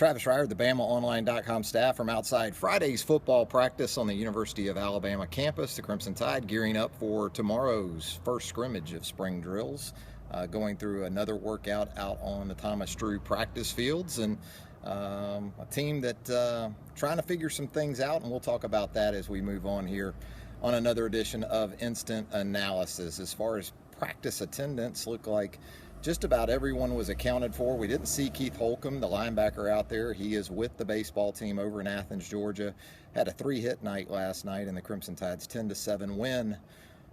Travis Reier, the BamaOnline.com staff from outside Friday's football practice on the University of Alabama campus. The Crimson Tide gearing up for tomorrow's first scrimmage of spring drills, going through another workout out on the Thomas Drew practice fields, and a team that trying to figure some things out, and we'll talk about that as we move on here on another edition of Instant Analysis. As far as practice attendance, look like just about everyone was accounted for. We didn't see Keith Holcomb, the linebacker, out there. He is with the baseball team over in Athens, Georgia. Had a 3-hit night last night in the Crimson Tide's 10-7 win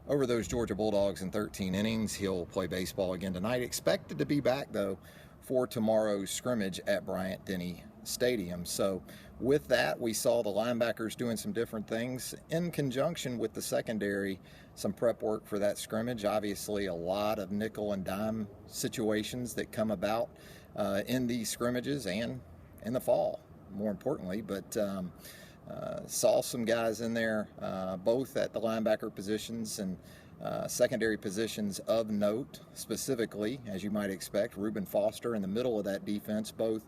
over those Georgia Bulldogs in 13 innings. He'll play baseball again tonight. Expected to be back, though, for tomorrow's scrimmage at Bryant-Denny Stadium. So with that, we saw the linebackers doing some different things in conjunction with the secondary, some prep work for that scrimmage. Obviously, a lot of nickel and dime situations that come about in these scrimmages and in the fall, more importantly. But saw some guys in there, both at the linebacker positions and secondary positions of note, specifically, as you might expect. Reuben Foster in the middle of that defense, both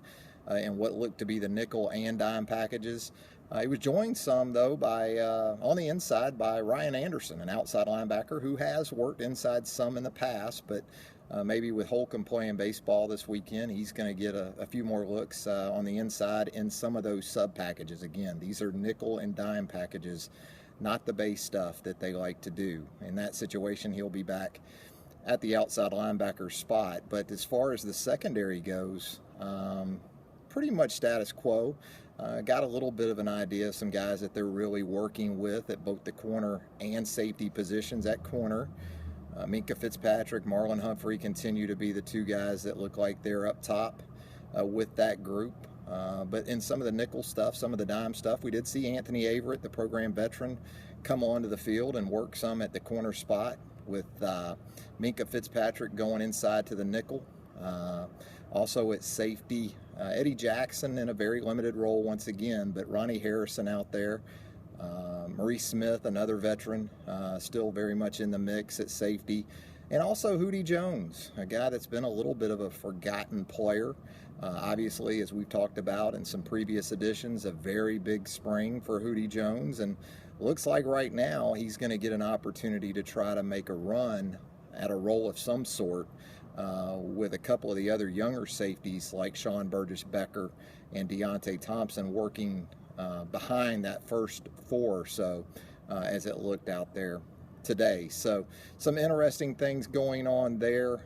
in what looked to be the nickel and dime packages. He was joined some, though, by on the inside by Ryan Anderson, an outside linebacker who has worked inside some in the past, but maybe with Holcomb playing baseball this weekend, he's going to get a few more looks on the inside in some of those sub packages. Again, these are nickel and dime packages, not the base stuff that they like to do. In that situation, he'll be back at the outside linebacker spot. But as far as the secondary goes, pretty much status quo. Got a little bit of an idea of some guys that they're really working with at both the corner and safety positions. At corner, Minkah Fitzpatrick, Marlon Humphrey continue to be the two guys that look like they're up top with that group. But in some of the nickel stuff, some of the dime stuff, we did see Anthony Averett, the program veteran, come onto the field and work some at the corner spot, with Minkah Fitzpatrick going inside to the nickel. Also at safety, Eddie Jackson in a very limited role once again, but Ronnie Harrison out there. Maurice Smith, another veteran, still very much in the mix at safety. And also Hootie Jones, a guy that's been a little bit of a forgotten player. Obviously, as we've talked about in some previous editions, a very big spring for Hootie Jones. And looks like right now he's going to get an opportunity to try to make a run at a role of some sort with a couple of the other younger safeties like Sean Burgess-Becker and Deontay Thompson working behind that first four or so as it looked out there today. So some interesting things going on there.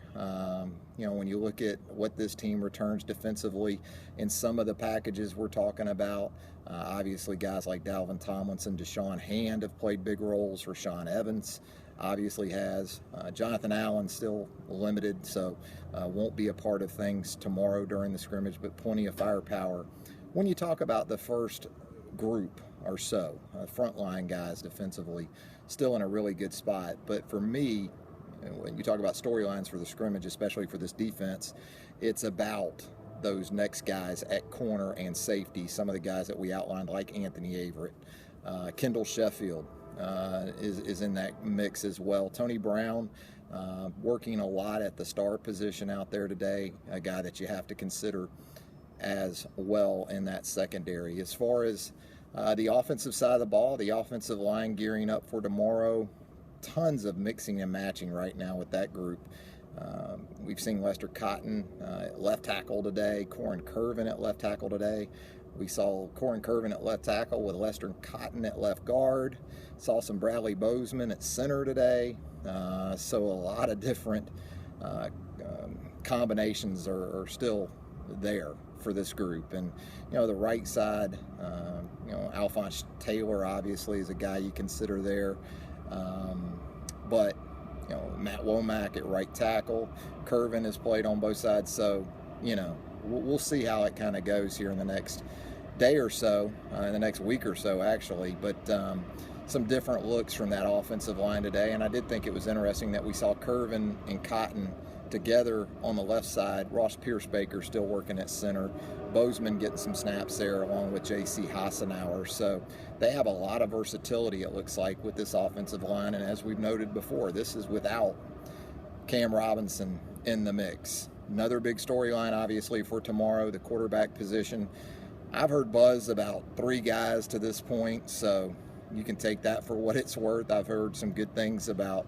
When you look at what this team returns defensively in some of the packages we're talking about, obviously guys like Dalvin Tomlinson, Deshaun Hand have played big roles. Rashaan Evans obviously has. Jonathan Allen still limited, so won't be a part of things tomorrow during the scrimmage, but plenty of firepower. When you talk about the first group or so, frontline guys defensively, still in a really good spot. But for me, when you talk about storylines for the scrimmage, especially for this defense, it's about those next guys at corner and safety, some of the guys that we outlined like Anthony Averett. Kendall Sheffield is in that mix as well. Tony Brown working a lot at the star position out there today, a guy that you have to consider as well in that secondary. As far as the offensive side of the ball, the offensive line gearing up for tomorrow, tons of mixing and matching right now with that group. We've seen Lester Cotton at left tackle today, Corin Curvin at left tackle today. We saw Corin Curvin at left tackle with Lester Cotton at left guard. Saw some Bradley Bozeman at center today. So a lot of different combinations are still there for this group. And the right side, Alphonse Taylor obviously is a guy you consider there. But Matt Womack at right tackle. Curvin has played on both sides, so we'll see how it kind of goes here in the next day or so, in the next week or so actually. But some different looks from that offensive line today, and I did think it was interesting that we saw Curvin and Cotton together on the left side. Ross Pierce-Baker still working at center. Bozeman getting some snaps there along with J.C. Hassenauer. So they have a lot of versatility, it looks like, with this offensive line. And as we've noted before, this is without Cam Robinson in the mix. Another big storyline, obviously, for tomorrow, the quarterback position. I've heard buzz about 3 guys to this point, so you can take that for what it's worth. I've heard some good things about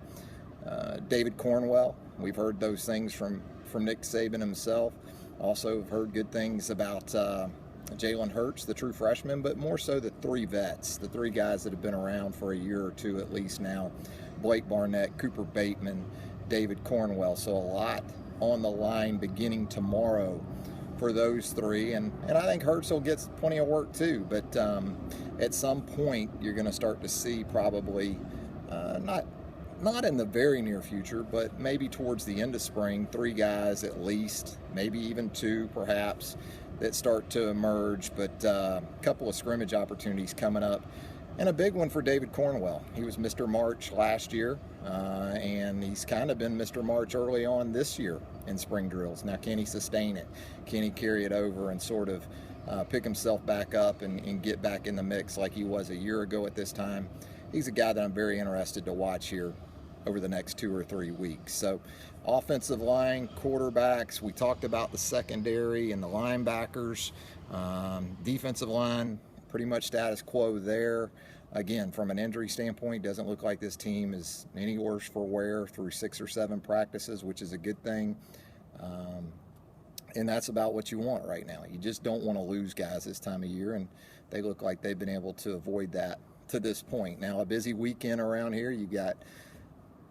David Cornwell. We've heard those things from Nick Saban himself. Also have heard good things about Jalen Hurts, the true freshman, but more so the 3 vets, the 3 guys that have been around for a year or two at least now. Blake Barnett, Cooper Bateman, David Cornwell. So a lot on the line beginning tomorrow for those 3, and I think Hurts will get plenty of work too, but at some point you're going to start to see probably not in the very near future, but maybe towards the end of spring, 3 guys at least, maybe even 2 perhaps, that start to emerge, but a couple of scrimmage opportunities coming up. And a big one for David Cornwell. He was Mr. March last year, and he's kind of been Mr. March early on this year in spring drills. Now, can he sustain it? Can he carry it over and sort of pick himself back up and get back in the mix like he was a year ago at this time? He's a guy that I'm very interested to watch here over the next 2 or 3 weeks. So, offensive line, quarterbacks, we talked about the secondary and the linebackers. Defensive line, pretty much status quo there. Again, from an injury standpoint, doesn't look like this team is any worse for wear through 6 or 7 practices, which is a good thing. And that's about what you want right now. You just don't want to lose guys this time of year, and they look like they've been able to avoid that to this point. Now, a busy weekend around here. You got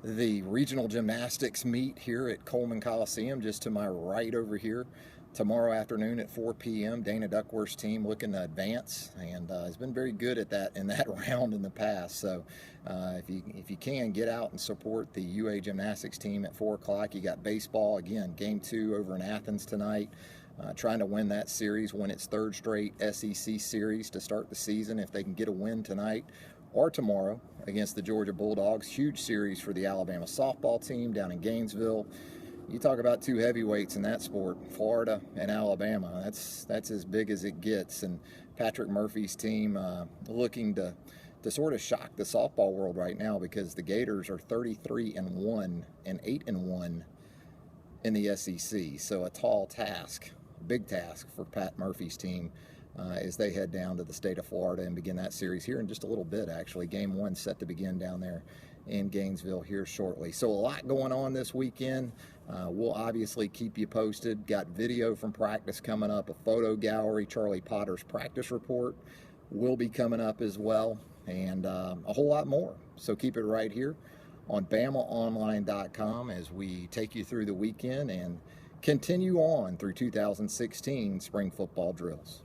the regional gymnastics meet here at Coleman Coliseum, just to my right over here. Tomorrow afternoon at 4 p.m., Dana Duckworth's team looking to advance, and has been very good at that in that round in the past. So if you can, get out and support the UA gymnastics team at 4 o'clock. You got baseball, again, game 2 over in Athens tonight. Trying to win that series, win its 3rd straight SEC series to start the season if they can get a win tonight or tomorrow against the Georgia Bulldogs. Huge series for the Alabama softball team down in Gainesville. You talk about 2 heavyweights in that sport, Florida and Alabama. That's as big as it gets. And Patrick Murphy's team looking to sort of shock the softball world right now, because the Gators are 33-1 and 8-1 in the SEC. So a tall task, big task for Pat Murphy's team as they head down to the state of Florida and begin that series here in just a little bit, actually. Game 1 set to begin down there in Gainesville here shortly. So a lot going on this weekend. We'll obviously keep you posted. Got video from practice coming up, a photo gallery. Charlie Potter's practice report will be coming up as well, and a whole lot more. So keep it right here on BamaOnline.com as we take you through the weekend and continue on through 2016 spring football drills.